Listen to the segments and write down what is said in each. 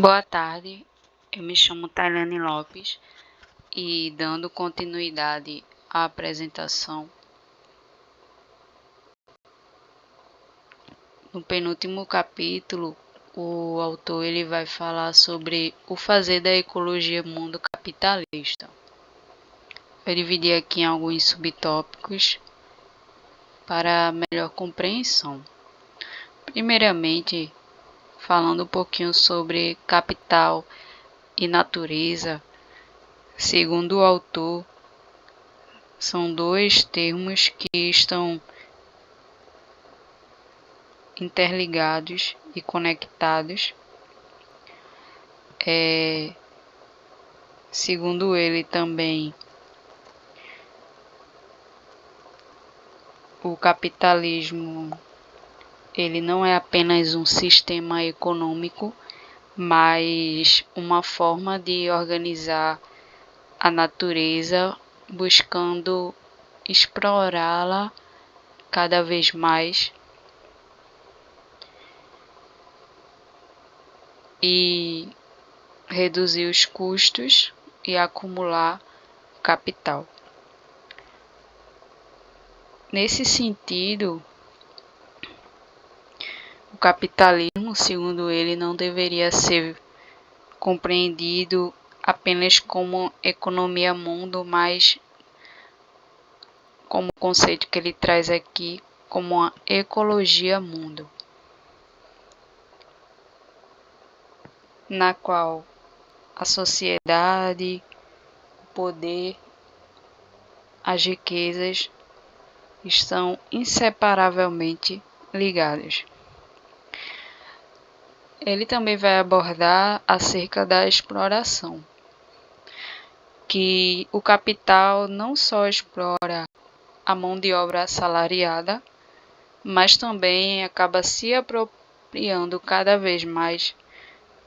Boa tarde, eu me chamo Tailane Lopes e dando continuidade à apresentação, no penúltimo capítulo, o autor ele vai falar sobre o fazer da ecologia mundo capitalista. Vou dividir aqui em alguns subtópicos para melhor compreensão. Primeiramente, falando um pouquinho sobre capital e natureza, segundo o autor, são dois termos que estão interligados e conectados. Segundo ele também, o capitalismo ele não é apenas um sistema econômico, mas uma forma de organizar a natureza, buscando explorá-la cada vez mais e reduzir os custos e acumular capital. Nesse sentido, o capitalismo, segundo ele, não deveria ser compreendido apenas como economia mundo, mas como o conceito que ele traz aqui, como uma ecologia mundo, na qual a sociedade, o poder, as riquezas estão inseparavelmente ligados. Ele também vai abordar acerca da exploração, que o capital não só explora a mão de obra assalariada, mas também acaba se apropriando cada vez mais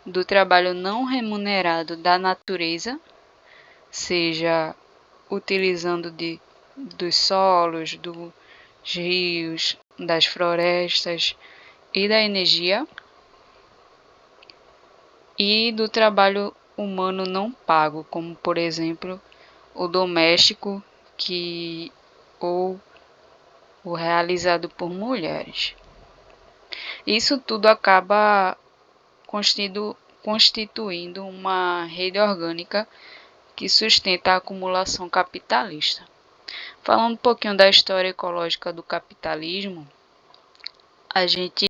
do trabalho não remunerado da natureza, seja utilizando dos solos, dos rios, das florestas e da energia, e do trabalho humano não pago, como por exemplo o doméstico ou o realizado por mulheres. Isso tudo acaba constituindo uma rede orgânica que sustenta a acumulação capitalista. Falando um pouquinho da história ecológica do capitalismo, a gente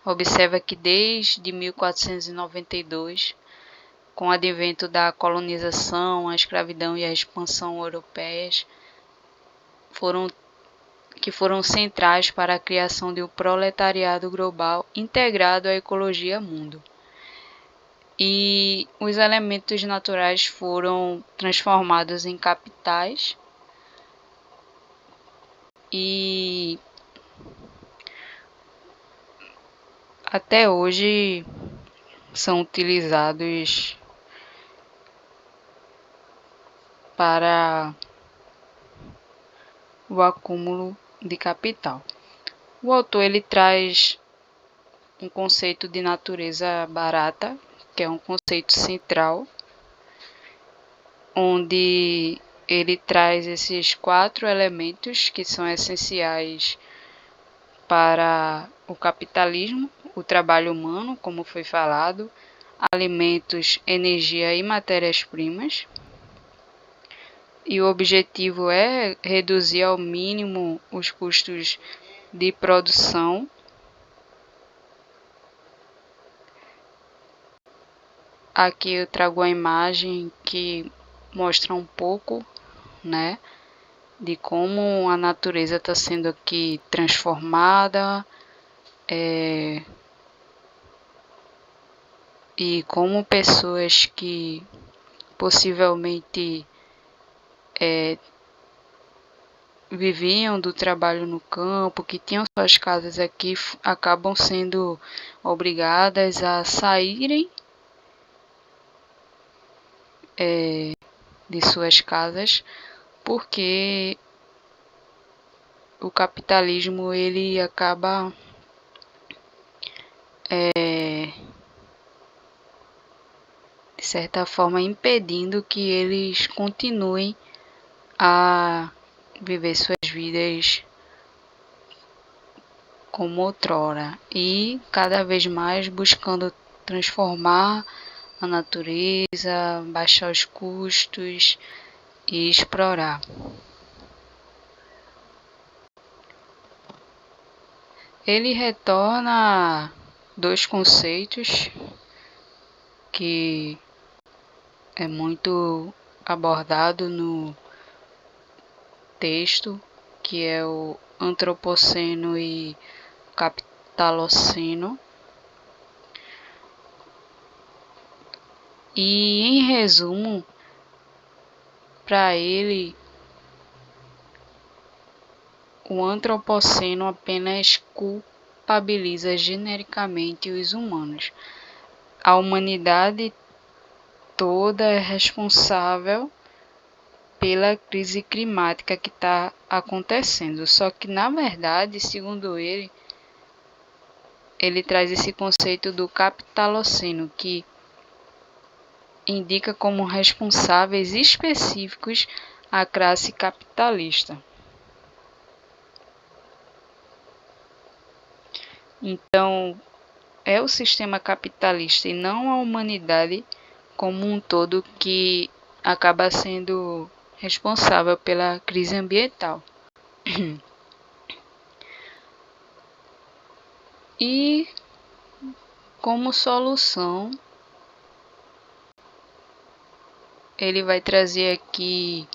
observa que desde 1492, com o advento da colonização, a escravidão e a expansão europeias, foram centrais para a criação de um proletariado global integrado à ecologia mundo. E os elementos naturais foram transformados em capitais e até hoje são utilizados para o acúmulo de capital. O autor ele traz um conceito de natureza barata, que é um conceito central, onde ele traz esses 4 elementos que são essenciais para o capitalismo: o trabalho humano, como foi falado, alimentos, energia e matérias-primas. E o objetivo é reduzir ao mínimo os custos de produção. Aqui eu trago a imagem que mostra um pouco, né, de como a natureza está sendo aqui transformada e como pessoas que possivelmente viviam do trabalho no campo, que tinham suas casas aqui, acabam sendo obrigadas a saírem de suas casas, porque o capitalismo ele acaba certa forma impedindo que eles continuem a viver suas vidas como outrora e cada vez mais buscando transformar a natureza, baixar os custos e explorar. Ele retorna a dois conceitos que é muito abordado no texto, que é o antropoceno e capitaloceno. E em resumo, para ele, o antropoceno apenas culpabiliza genericamente os humanos. A humanidade toda é responsável pela crise climática que está acontecendo. Só que, na verdade, segundo ele traz esse conceito do capitaloceno, que indica como responsáveis específicos a classe capitalista. Então, é o sistema capitalista e não a humanidade como um todo que acaba sendo responsável pela crise ambiental. E como solução, ele vai trazer aqui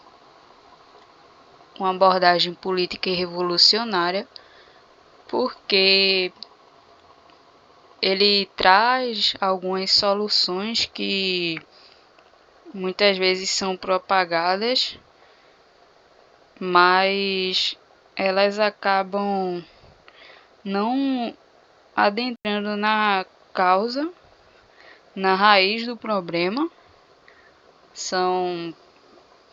uma abordagem política e revolucionária, porque ele traz algumas soluções que muitas vezes são propagadas, mas elas acabam não adentrando na causa, na raiz do problema. São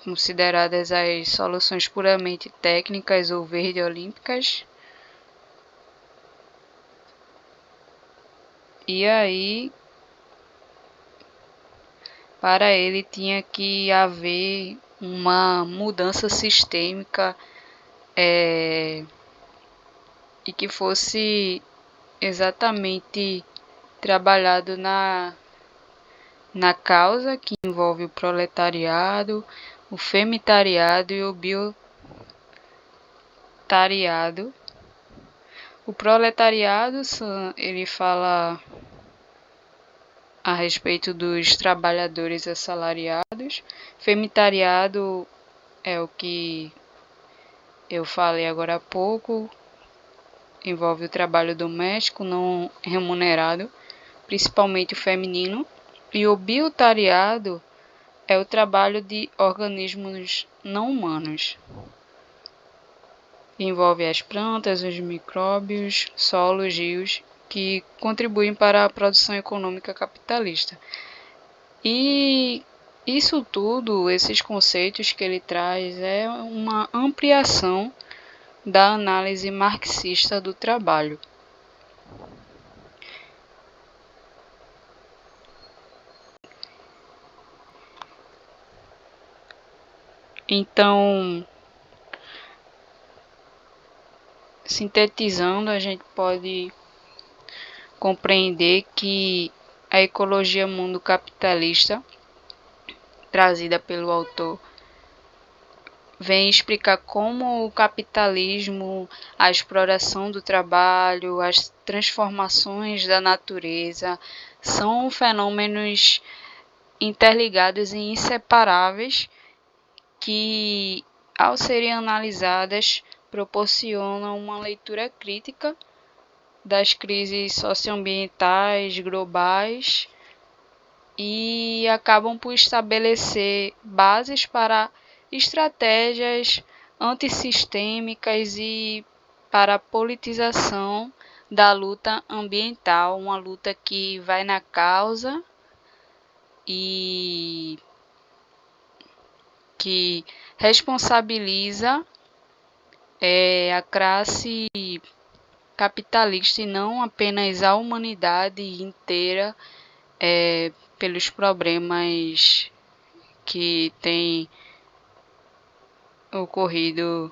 consideradas as soluções puramente técnicas ou verde-olímpicas. E aí, para ele tinha que haver uma mudança sistêmica e que fosse exatamente trabalhado na causa que envolve o proletariado, o femitariado e o biotariado. O proletariado, ele fala a respeito dos trabalhadores assalariados. Femitariado é o que eu falei agora há pouco, envolve o trabalho doméstico não remunerado, principalmente o feminino. E o biotariado é o trabalho de organismos não humanos. Envolve as plantas, os micróbios, solos, rios, que contribuem para a produção econômica capitalista. E isso tudo, esses conceitos que ele traz, é uma ampliação da análise marxista do trabalho. Então, sintetizando, a gente pode compreender que a ecologia mundo capitalista, trazida pelo autor, vem explicar como o capitalismo, a exploração do trabalho, as transformações da natureza são fenômenos interligados e inseparáveis que, ao serem analisadas, proporcionam uma leitura crítica das crises socioambientais globais e acabam por estabelecer bases para estratégias antissistêmicas e para a politização da luta ambiental, uma luta que vai na causa e que responsabiliza a classe capitalista e não apenas a humanidade inteira pelos problemas que têm ocorrido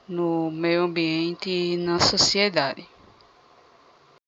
no meio ambiente e na sociedade.